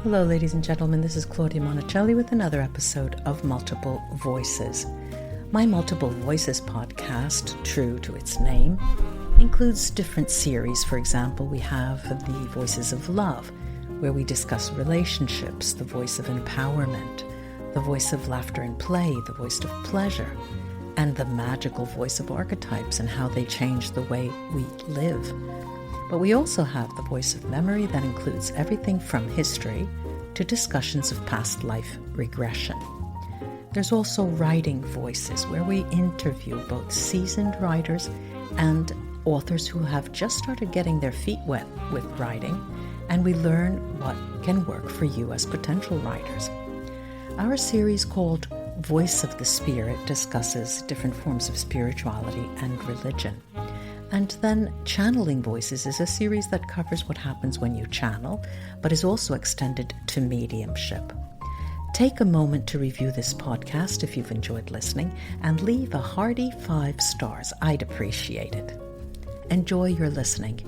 Hello, ladies and gentlemen. This is Claudia Monicelli with another episode of Multiple Voices. My Multiple Voices podcast, true to its name, includes different series. For example, we have the Voices of Love, where we discuss relationships, the voice of empowerment, the voice of laughter and play, the voice of pleasure, and the magical voice of archetypes and how they change the way we live. But we also have the voice of memory that includes everything from history to discussions of past life regression. There's also writing voices, where we interview both seasoned writers and authors who have just started getting their feet wet with writing, and we learn what can work for you as potential writers. Our series called Voice of the Spirit discusses different forms of spirituality and religion. And then Channeling Voices is a series that covers what happens when you channel, but is also extended to mediumship. Take a moment to review this podcast if you've enjoyed listening, and leave a hearty 5 stars. I'd appreciate it. Enjoy your listening.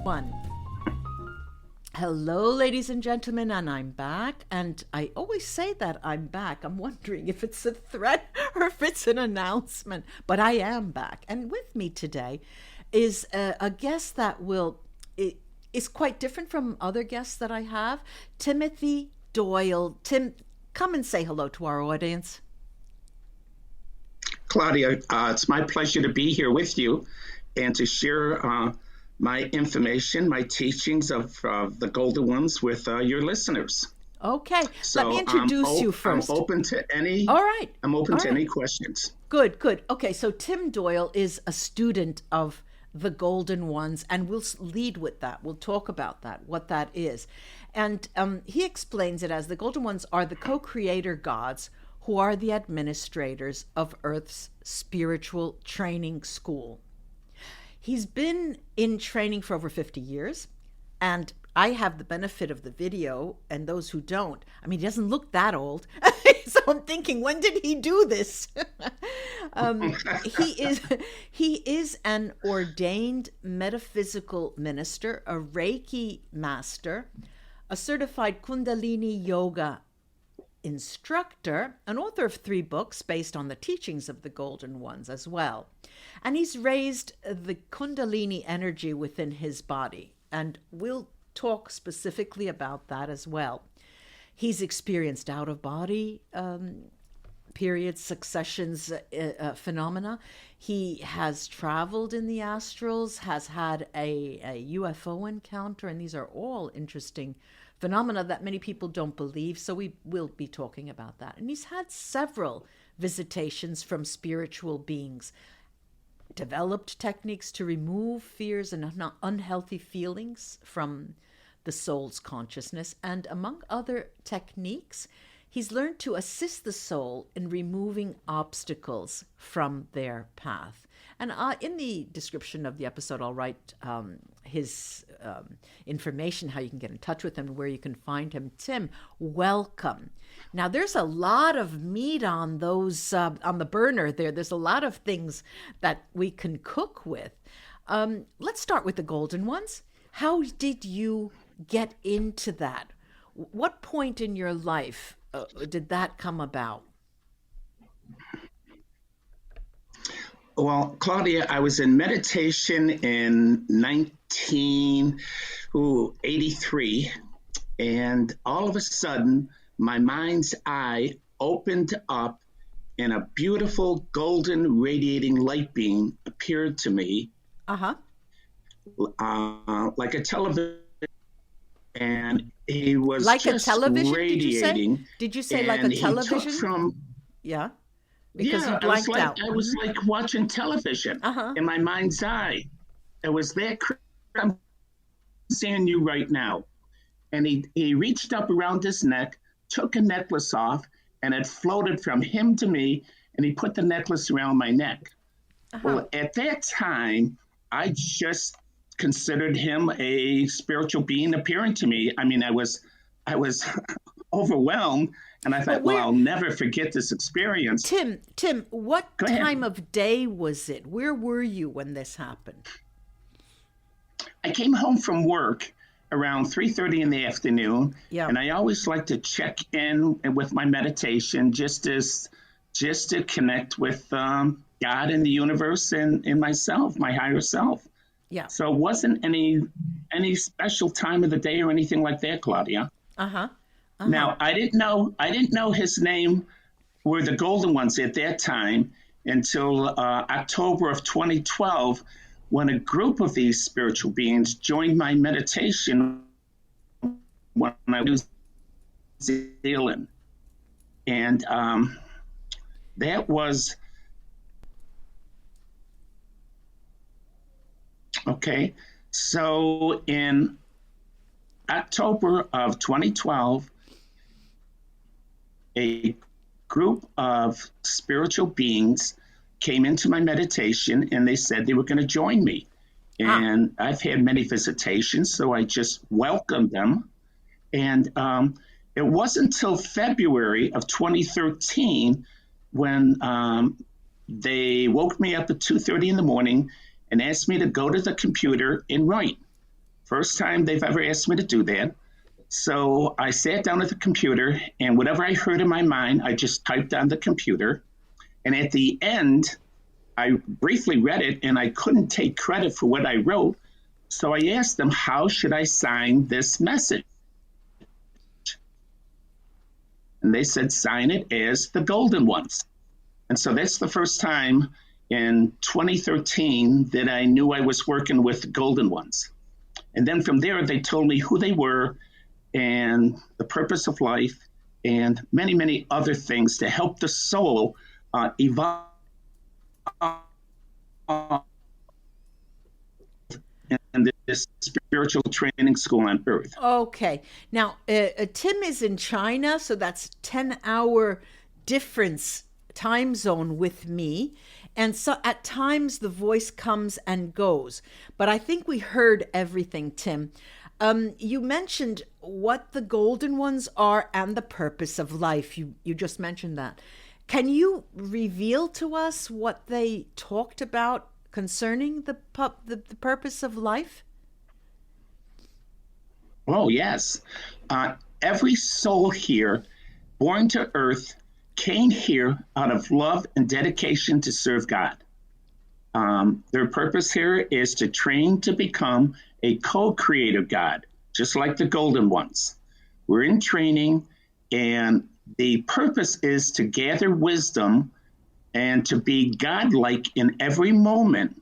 1. Hello, ladies and gentlemen, and I'm back. And I always say that I'm back. I'm wondering if it's a threat or if it's an announcement, but I am back. And with me today is a guest that is quite different from other guests that I have, Timothy Doyle. Tim, come and say hello to our audience. Claudia, it's my pleasure to be here with you and to share my information, my teachings of the Golden Ones with your listeners. Okay, so let me introduce you first. I'm open to any. All right. I'm open to any questions. Good. Okay, so Tim Doyle is a student of the Golden Ones, and we'll lead with that. We'll talk about that, what that is. And he explains it as the Golden Ones are the co-creator gods who are the administrators of Earth's spiritual training school. He's been in training for over 50 years, and I have the benefit of the video, and those who don't, I mean, he doesn't look that old. So I'm thinking, when did he do this? He is an ordained metaphysical minister, a Reiki Master, a certified Kundalini Yoga Instructor, an author of 3 books based on the teachings of the Golden Ones as well. And he's raised the Kundalini Energy within his body, and we'll talk specifically about that as well. He's experienced out-of-body periods, successions, phenomena. He has traveled in the astrals, has had a UFO encounter, and these are all interesting phenomena that many people don't believe, so we will be talking about that. And he's had several visitations from spiritual beings, developed techniques to remove fears and unhealthy feelings from the soul's consciousness, and among other techniques, he's learned to assist the soul in removing obstacles from their path. And in the description of the episode, I'll write his information, how you can get in touch with him, and where you can find him. Tim, welcome. Now, there's a lot of meat on those on the burner there. There's a lot of things that we can cook with. Let's start with the Golden Ones. How did you get into that? What point in your life did that come about? Well, Claudia, I was in meditation in 1983, and all of a sudden, my mind's eye opened up, and a beautiful golden radiating light beam appeared to me, like a television, and it was like just a television. radiating. Did you say like a television? Yeah. Because you blanked out. I was like watching television in my mind's eye. It was that I'm seeing you right now. And he reached up around his neck, took a necklace off, and it floated from him to me, and he put the necklace around my neck. Well, at that time, I just considered him a spiritual being appearing to me. I mean, I was overwhelmed. And I thought, I'll never forget this experience. Tim, what time of day was it? Where were you when this happened? I came home from work, around 3:30 in the afternoon. Yeah. And I always like to check in with my meditation just to connect with God and the universe and myself, my higher self. Yeah. So it wasn't any special time of the day or anything like that, Claudia. Uh-huh. Now, I didn't know his name were the Golden Ones at that time until October of 2012, when a group of these spiritual beings joined my meditation when I was in New Zealand. And that was, okay, so in October of 2012, a group of spiritual beings came into my meditation and they said they were going to join me. And I've had many visitations, so I just welcomed them. And it wasn't until February of 2013 when they woke me up at 2:30 in the morning and asked me to go to the computer and write. First time they've ever asked me to do that. So I sat down at the computer, and whatever I heard in my mind, I just typed on the computer. And at the end, I briefly read it, and I couldn't take credit for what I wrote. So I asked them, how should I sign this message? And they said, sign it as the Golden Ones. And so that's the first time in 2013 that I knew I was working with the Golden Ones. And then from there, they told me who they were and the purpose of life and many, many other things to help the soul evolve in this spiritual training school on Earth. Okay. Now, Tim is in China, so that's 10-hour difference time zone with me. And so at times the voice comes and goes. But I think we heard everything, Tim. You mentioned what the Golden Ones are and the purpose of life. You just mentioned that. Can you reveal to us what they talked about concerning the purpose of life? Oh, yes. Every soul here, born to Earth, came here out of love and dedication to serve God. Their purpose here is to train to become a co-creator God, just like the Golden Ones. We're in training, and the purpose is to gather wisdom and to be godlike in every moment,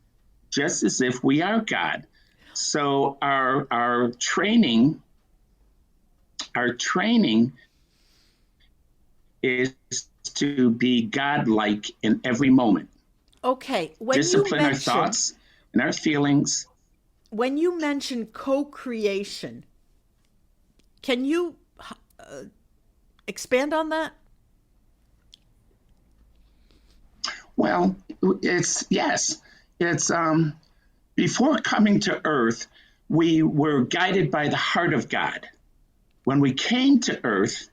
just as if we are God. So our training is to be godlike in every moment. Okay. Discipline our thoughts and our feelings. When you mention co-creation, can you expand on that? Well, it's before coming to Earth, we were guided by the heart of God. When we came to Earth,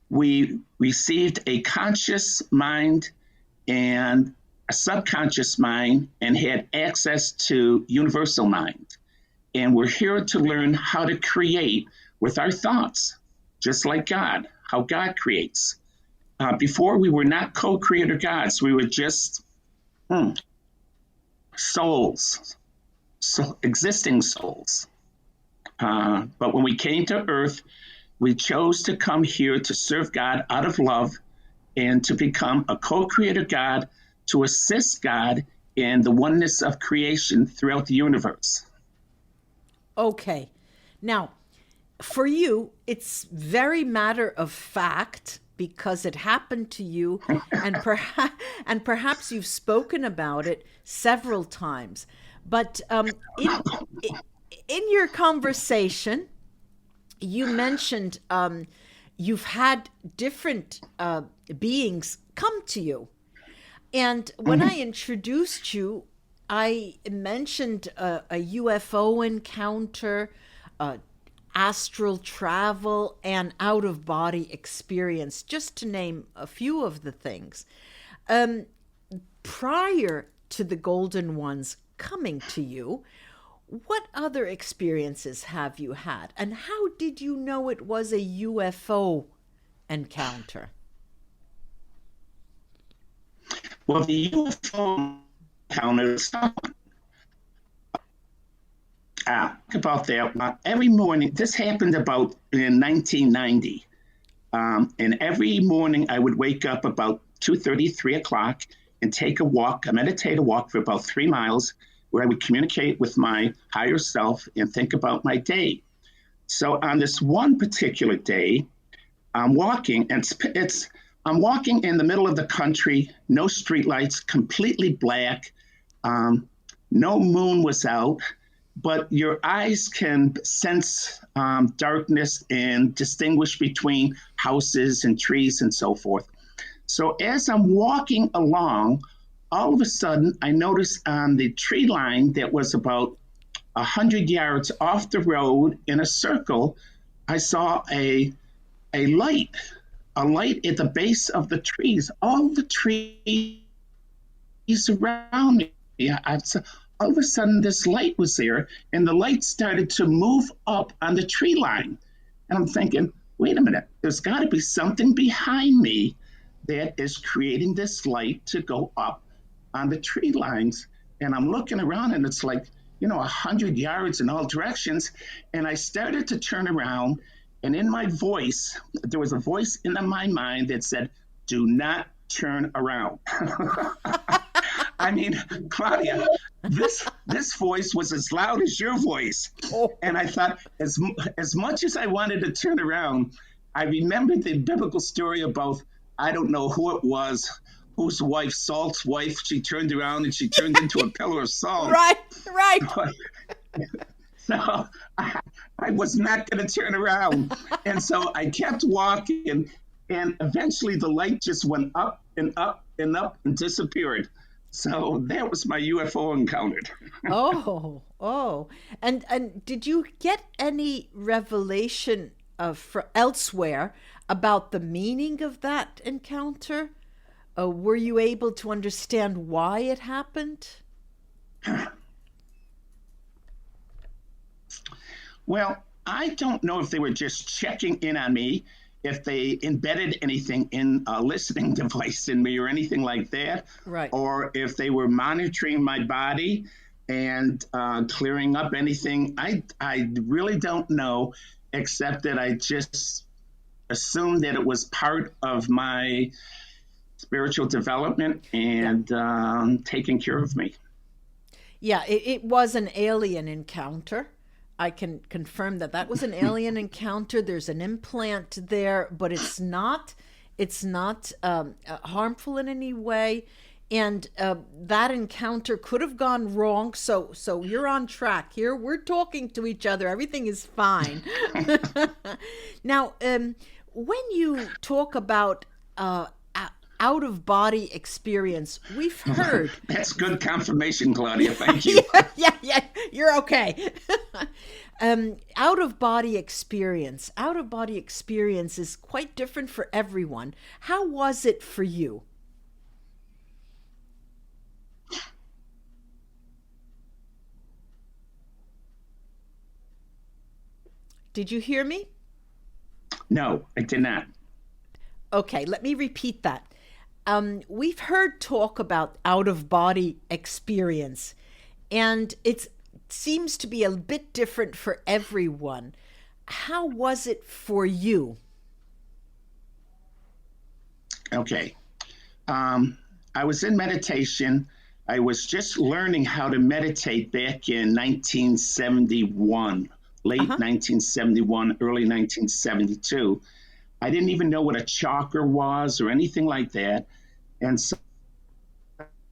we received a conscious mind and a subconscious mind and had access to universal mind. And we're here to learn how to create with our thoughts, just like God, how God creates. Before, we were not co-creator gods. We were just souls, existing souls. But when we came to Earth, we chose to come here to serve God out of love and to become a co-creator God, to assist God in the oneness of creation throughout the universe. Okay. Now, for you, it's very matter of fact because it happened to you, and perhaps you've spoken about it several times. But in your conversation, you mentioned you've had different beings come to you. And when I introduced you, I mentioned a UFO encounter, astral travel, and out-of-body experience, just to name a few of the things. Prior to the Golden Ones coming to you, What other experiences have you had? And how did you know it was a UFO encounter? Well, the UFO encounter, about that. Every morning, this happened about in 1990. And every morning I would wake up about 2:30, 3 o'clock and take a walk, a meditative walk for about 3 miles, where I would communicate with my higher self and think about my day. So on this one particular day, I'm walking, and I'm walking in the middle of the country, no streetlights, completely black. No moon was out, but your eyes can sense darkness and distinguish between houses and trees and so forth. So as I'm walking along, all of a sudden I noticed on the tree line that was about 100 yards off the road in a circle, I saw a light at the base of the trees. All the trees around me, all of a sudden this light was there, and the light started to move up on the tree line. And I'm thinking, wait a minute, there's got to be something behind me that is creating this light to go up on the tree lines. And I'm looking around, and it's like, 100 yards in all directions. And I started to turn around, and in my voice, there was a voice in my mind that said, do not turn around. I mean, Claudia, this voice was as loud as your voice. And I thought, as much as I wanted to turn around, I remembered the biblical story about, I don't know who it was, whose wife, Salt's wife, she turned around and she turned into a pillar of salt. Right. So I was not going to turn around. And so I kept walking, and eventually the light just went up and up and up and disappeared. So that was my UFO encounter. And did you get any revelation elsewhere about the meaning of that encounter? Were you able to understand why it happened? Well, I don't know if they were just checking in on me, if they embedded anything in a listening device in me or anything like that, right? Or if they were monitoring my body and clearing up anything. I really don't know, except that I just assumed that it was part of my spiritual development and taking care of me. Yeah, it was an alien encounter. I can confirm that was an alien encounter. There's an implant there, but it's not harmful in any way. And that encounter could have gone wrong. So you're on track here. We're talking to each other. Everything is fine. Now, when you talk about out-of-body experience, we've heard... That's good confirmation, Claudia. Thank you. Yeah, you're okay. Out-of-body experience is quite different for everyone. How was it for you? Did you hear me? No, I did not. Okay, let me repeat that. We've heard talk about out-of-body experience, and it seems to be a bit different for everyone. How was it for you? Okay. I was in meditation. I was just learning how to meditate back in 1971, late 1971, early 1972. I didn't even know what a chakra was or anything like that. And so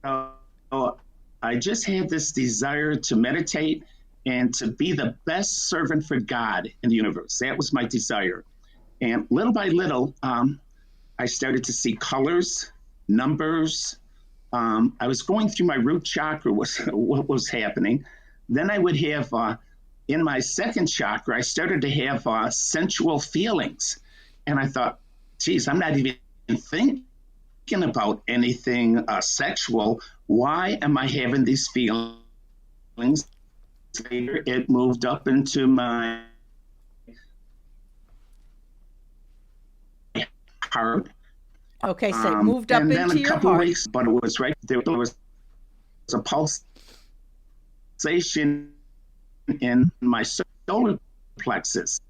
I just had this desire to meditate and to be the best servant for God in the universe. That was my desire. And little by little, I started to see colors, numbers. I was going through my root chakra, what was happening. Then I would have, in my second chakra, I started to have sensual feelings. And I thought, geez, I'm not even thinking about anything sexual. Why am I having these feelings? later, it moved up into my heart. Okay, so it moved up and then into a your couple heart. weeks, but it was right there. There was a pulsation in my solar plexus.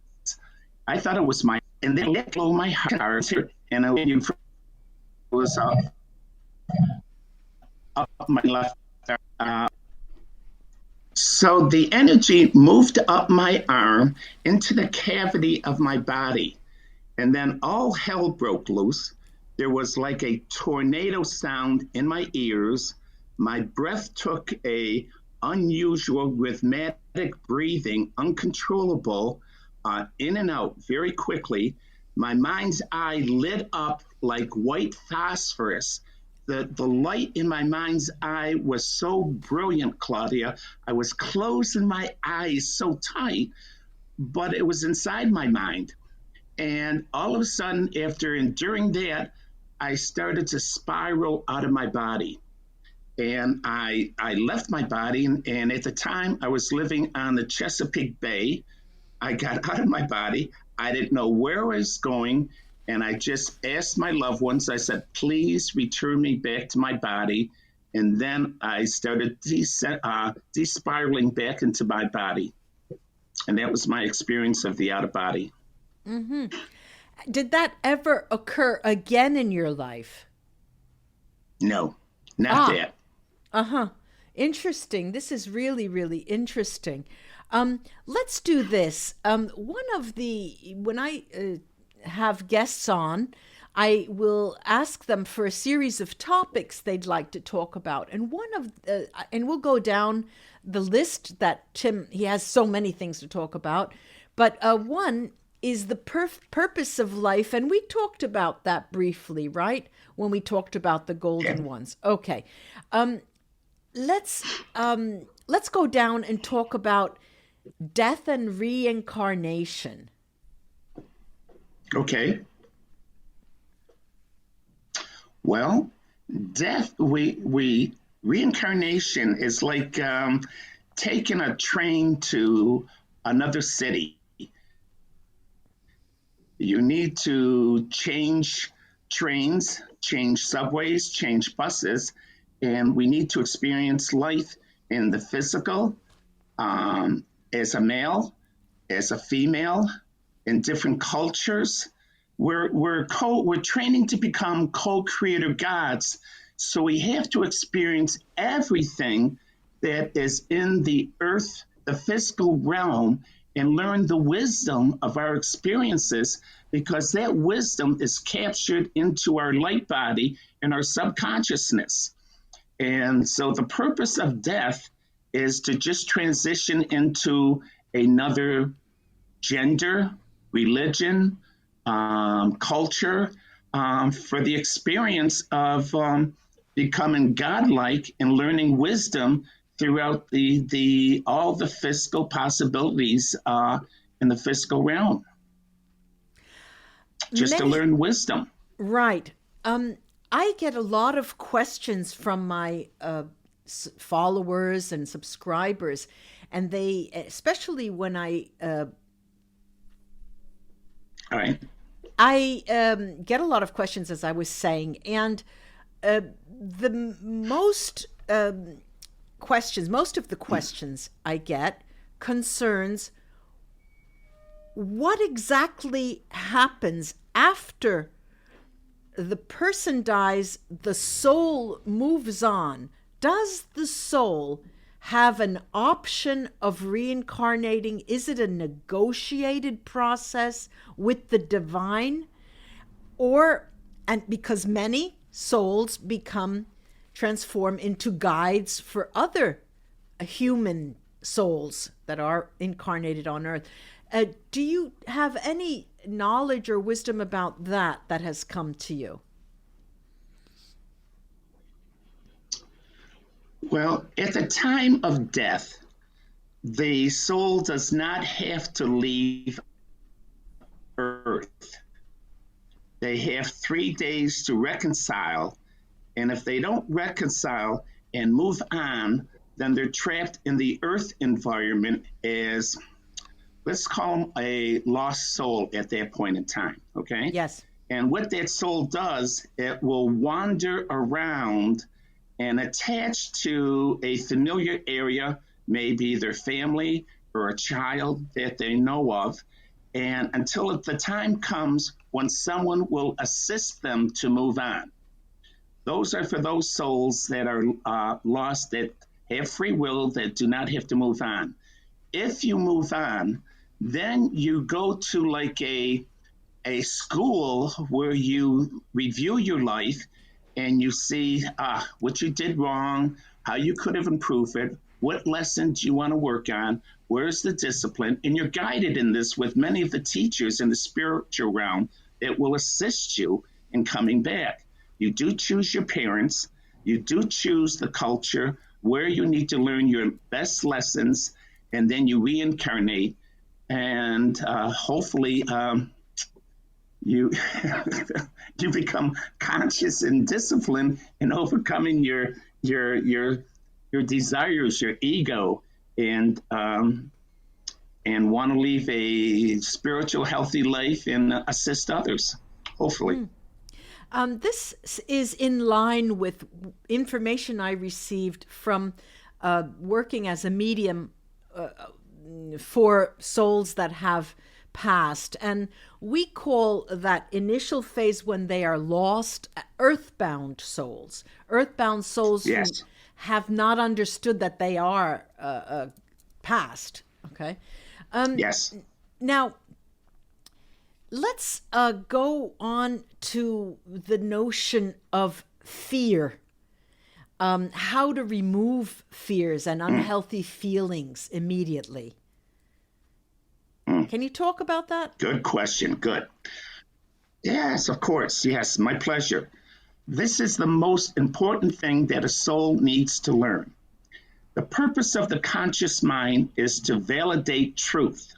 I thought it was my, and then let go my heart, and it was up my left. So the energy moved up my arm into the cavity of my body, and then all hell broke loose. There was like a tornado sound in my ears. My breath took a unusual rhythmic breathing, uncontrollable, in and out very quickly. My mind's eye lit up like white phosphorus. The light in my mind's eye was so brilliant, Claudia. I was closing my eyes so tight, but it was inside my mind. And all of a sudden, after enduring that, I started to spiral out of my body. And I left my body. And at the time, I was living on the Chesapeake Bay. I got out of my body. I didn't know where I was going. And I just asked my loved ones, I said, please return me back to my body. And then I started de-spiraling back into my body. And that was my experience of the out of body. Mm-hmm. Did that ever occur again in your life? No, not that. Uh-huh. Interesting. This is really, really interesting. Let's do this. When I have guests on, I will ask them for a series of topics they'd like to talk about. And and we'll go down the list that Tim, he has so many things to talk about. But one is the purpose of life. And we talked about that briefly, right? When we talked about the golden ones. Okay. Let's go down and talk about death and reincarnation. Okay. Well, death, reincarnation is like taking a train to another city. You need to change trains, change subways, change buses, and we need to experience life in the physical, as a male, as a female, in different cultures. We're training to become co-creator gods, so we have to experience everything that is in the earth, the physical realm, and learn the wisdom of our experiences, because that wisdom is captured into our light body and our subconsciousness. And so the purpose of death is to just transition into another gender, religion, culture, for the experience of becoming godlike and learning wisdom throughout all the physical possibilities in the physical realm. Just to learn wisdom. Right. I get a lot of questions from my followers and subscribers, and they, especially when all right. I get a lot of questions, as I was saying, and the most of the questions I get concerns what exactly happens after the person dies, the soul moves on. Does the soul have an option of reincarnating? Is it a negotiated process with the divine? And because many souls transform into guides for other human souls that are incarnated on earth. Do you have any knowledge or wisdom about that has come to you? Well, at the time of death, the soul does not have to leave Earth. They have 3 days to reconcile. And if they don't reconcile and move on, then they're trapped in the earth environment as, let's call them a lost soul at that point in time, okay? Yes. And what that soul does, it will wander around and attach to a familiar area, maybe their family or a child that they know of, and until the time comes when someone will assist them to move on. Those are for those souls that are lost, that have free will, that do not have to move on. If you move on, then you go to like a school where you review your life and you see what you did wrong, how you could have improved it, what lessons you want to work on, where's the discipline, and you're guided in this with many of the teachers in the spiritual realm that will assist you in coming back. You do choose your parents, you do choose the culture where you need to learn your best lessons, and then you reincarnate, and hopefully you you become conscious and disciplined in overcoming your desires, your ego, and want to live a spiritual, healthy life and assist others, hopefully. This is in line with information I received from working as a medium for souls that have passed. And we call that initial phase when they are lost, earthbound souls. Earthbound souls Yes. who have not understood that they are past. Okay. Yes. Now, let's go on to the notion of fear. How to remove fears and unhealthy feelings immediately. Can you talk about that? Good question. Good. Yes, of course. Yes, my pleasure. This is the most important thing that a soul needs to learn. The purpose of the conscious mind is to validate truth.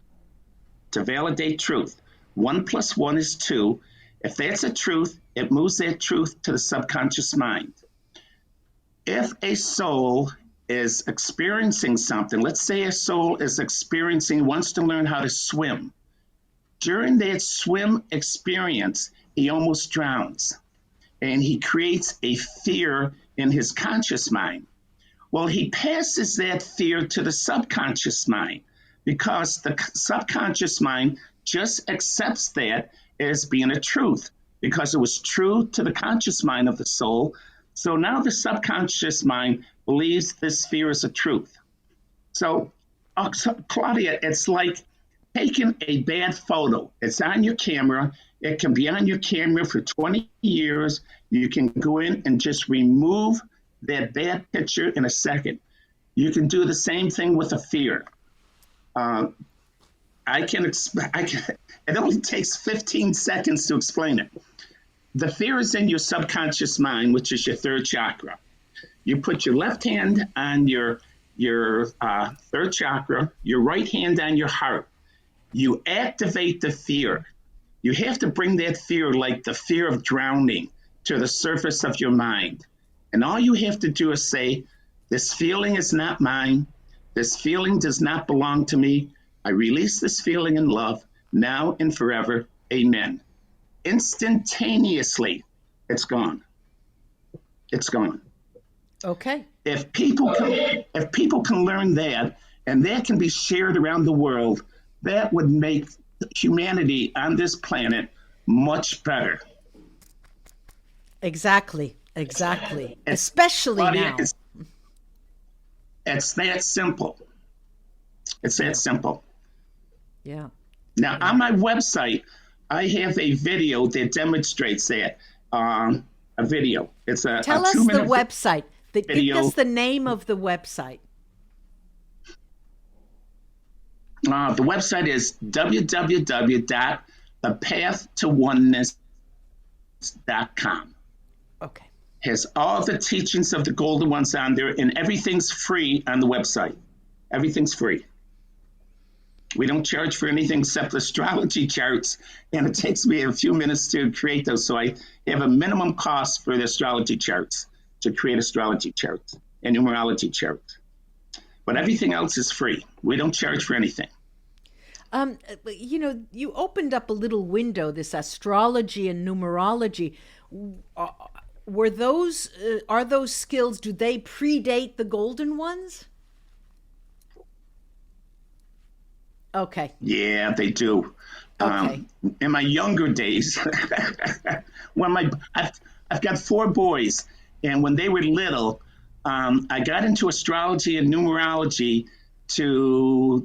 To validate truth. 1 + 1 is 2. If that's a truth, it moves that truth to the subconscious mind. If a soul is experiencing something, let's say a soul is wants to learn how to swim. During that swim experience, he almost drowns, and he creates a fear in his conscious mind. Well, he passes that fear to the subconscious mind because the subconscious mind just accepts that as being a truth because it was true to the conscious mind of the soul. So now the subconscious mind believes this fear is a truth. So Claudia, it's like taking a bad photo. It's on your camera. It can be on your camera for 20 years. You can go in and just remove that bad picture in a second. You can do the same thing with a fear. It only takes 15 seconds to explain it. The fear is in your subconscious mind, which is your third chakra. You put your left hand on your third chakra, your right hand on your heart. You activate the fear. You have to bring that fear, like the fear of drowning, to the surface of your mind. And all you have to do is say, this feeling is not mine. This feeling does not belong to me. I release this feeling in love, now and forever. Amen. Instantaneously, it's gone. It's gone. Okay. If people can learn that, and that can be shared around the world, that would make humanity on this planet much better. Exactly. Especially Claudia, now. It's that simple. It's that simple. Yeah. Now, on my website, I have a video that demonstrates that. A video. It's a Tell us the website. video. Give us the name of the website. The website is www.thepathtowoneness.com. Okay. Has all the teachings of the golden ones on there, and everything's free on the website. Everything's free. We don't charge for anything except astrology charts, and it takes me a few minutes to create those. So I have a minimum cost for the astrology charts, to create astrology charts and numerology charts. but everything else is free. We don't charge for anything. You know, you opened up a little window, this astrology and numerology. Were those, are those skills, do they predate the golden ones? Okay. Yeah, they do. Okay. In my younger days, I've got 4 boys, and when they were little, I got into astrology and numerology to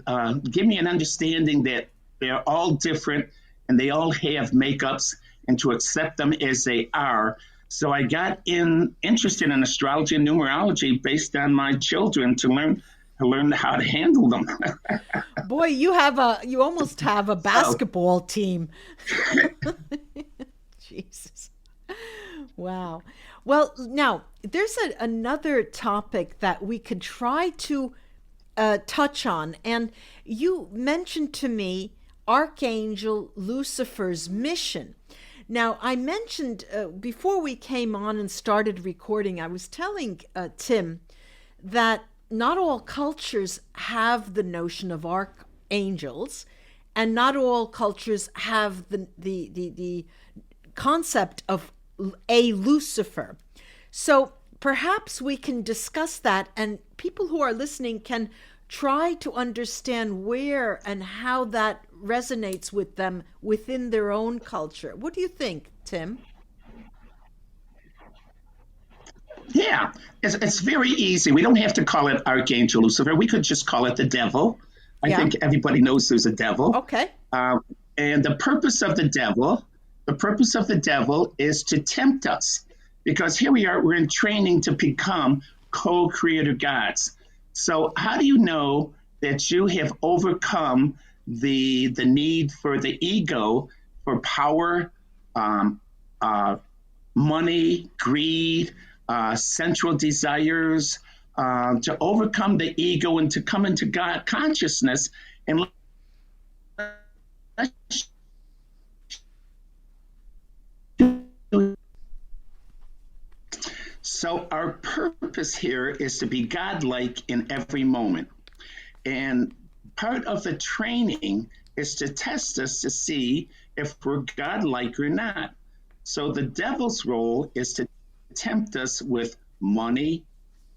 give me an understanding that they're all different and they all have makeups, and to accept them as they are. So I got interested in astrology and numerology based on my children to learn how to handle them. Boy, you almost have a basketball team. Jesus. Wow. Well, now there's another topic that we could try to touch on. And you mentioned to me Archangel Lucifer's mission. Now, I mentioned before we came on and started recording, I was telling Tim that not all cultures have the notion of archangels, and not all cultures have the concept of a Lucifer. So perhaps we can discuss that, and people who are listening can try to understand where and how that resonates with them within their own culture. What do you think, Tim? Yeah, it's very easy. We don't have to call it Archangel Lucifer. We could just call it the devil. I think everybody knows there's a devil. Okay. And the purpose of the devil is to tempt us, because here we are, we're in training to become co-creator gods. So how do you know that you have overcome the need for the ego, for power, money, greed, sensual desires, to overcome the ego and to come into God consciousness and so our purpose here is to be godlike in every moment. And part of the training is to test us to see if we're godlike or not. So the devil's role is to tempt us with money,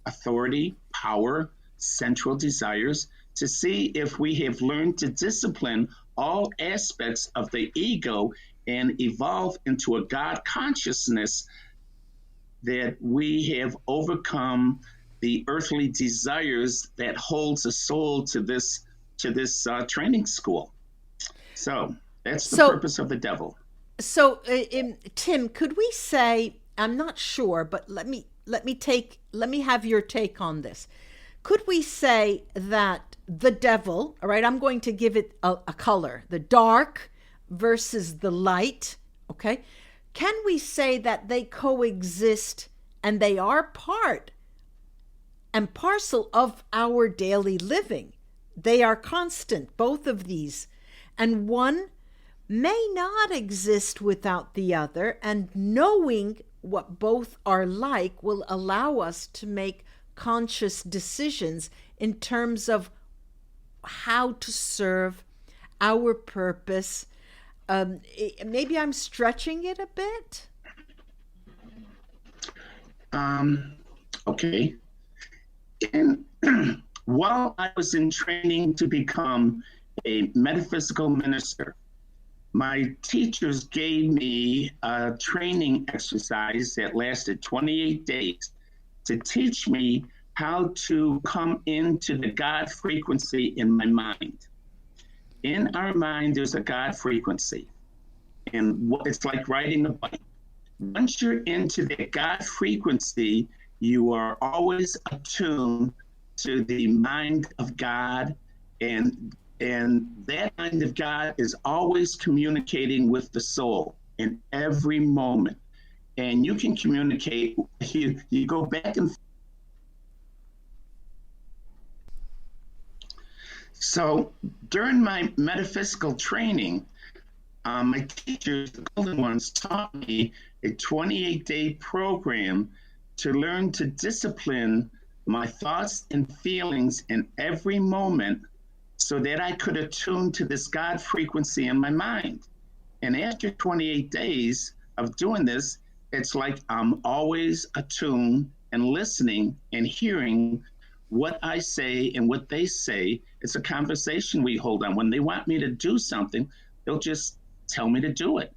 authority, power, sensual desires, to see if we have learned to discipline all aspects of the ego and evolve into a God consciousness, that we have overcome the earthly desires that holds a soul to this training school. So that's the purpose of the devil. So, Tim, could we say, I'm not sure, but let me have your take on this. Could we say that the devil, all right, I'm going to give it a color, the dark versus the light, okay? Can we say that they coexist and they are part and parcel of our daily living? They are constant, both of these, and one may not exist without the other, and knowing what both are like will allow us to make conscious decisions in terms of how to serve our purpose. Maybe I'm stretching it a bit. Okay. And while I was in training to become a metaphysical minister, my teachers gave me a training exercise that lasted 28 days to teach me how to come into the God frequency in my mind. In our mind, there's a God frequency. And it's like riding a bike. Once you're into the God frequency, you are always attuned to the mind of God, and that mind of God is always communicating with the soul in every moment. And you can communicate, you go back and forth. So during my metaphysical training, my teachers, the golden ones, taught me a 28-day program to learn to discipline my thoughts and feelings in every moment so that I could attune to this God frequency in my mind. And after 28 days of doing this, it's like I'm always attuned and listening and hearing what I say and what they say. It's a conversation we hold on. When they want me to do something, they'll just tell me to do it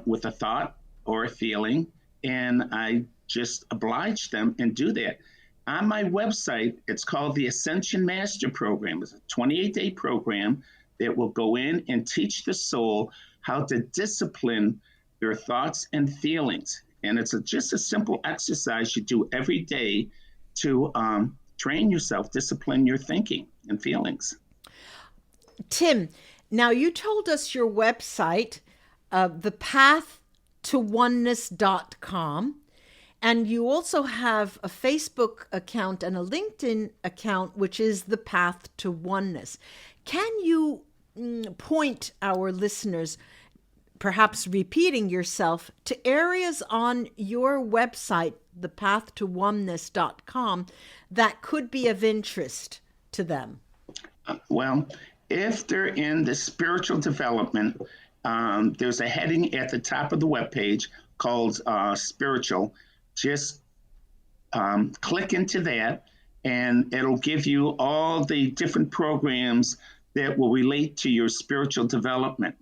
with a thought or a feeling, and I just oblige them and do that. On my website, it's called the Ascension Master Program. It's a 28-day program that will go in and teach the soul how to discipline their thoughts and feelings. And it's just a simple exercise you do every day to train yourself, discipline your thinking and feelings. Tim, now you told us your website, thepathtooneness.com, and you also have a Facebook account and a LinkedIn account, which is The Path to Oneness. Can you point our listeners, perhaps repeating yourself, to areas on your website, thepathtooneness.com, that could be of interest to them? Well, if they're in the spiritual development, there's a heading at the top of the webpage called Spiritual. Just click into that, and it'll give you all the different programs that will relate to your spiritual development.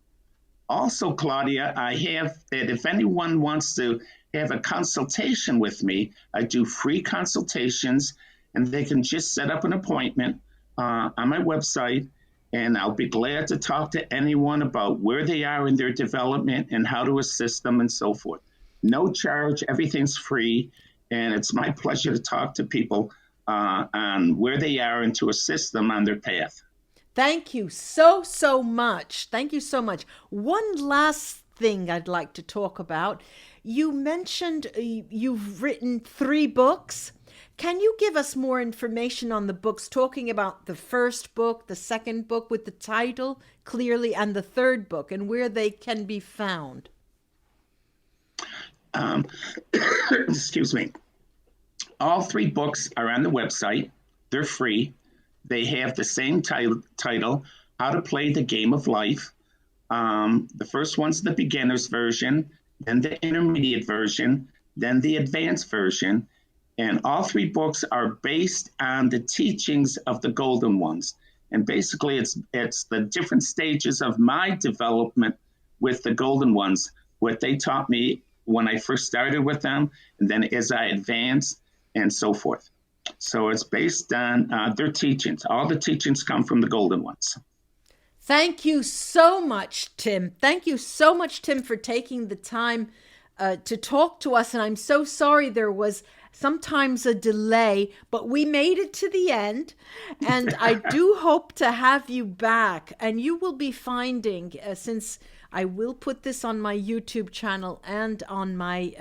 Also, Claudia, I have that if anyone wants to have a consultation with me, I do free consultations, and they can just set up an appointment on my website, and I'll be glad to talk to anyone about where they are in their development and how to assist them and so forth. No charge, everything's free, and it's my pleasure to talk to people on where they are and to assist them on their path. Thank you so much. Thank you so much. One last thing I'd like to talk about. You mentioned you've written 3 books. Can you give us more information on the books, talking about the first book, the second book with the title clearly, and the third book, and where they can be found? Excuse me. All 3 books are on the website. They're free. They have the same title, How to Play the Game of Life. The first one's the beginner's version, then the intermediate version, then the advanced version. And all 3 books are based on the teachings of the golden ones. And basically, it's the different stages of my development with the golden ones, what they taught me when I first started with them, and then as I advanced, and so forth. So it's based on their teachings. All the teachings come from the golden ones. Thank you so much, Tim. Thank you so much, Tim, for taking the time to talk to us. And I'm so sorry there was sometimes a delay, but we made it to the end. And I do hope to have you back. And you will be finding, since I will put this on my YouTube channel and on my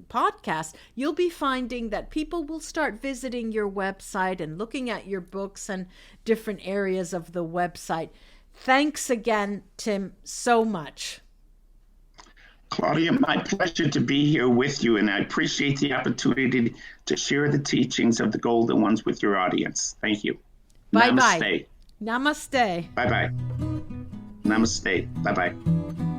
podcast, you'll be finding that people will start visiting your website and looking at your books and different areas of the website. Thanks again, Tim, so much. Claudia, my pleasure to be here with you, and I appreciate the opportunity to share the teachings of the golden ones with your audience. Thank you. Bye-bye. Namaste. Namaste. Bye-bye. Namaste. Bye-bye.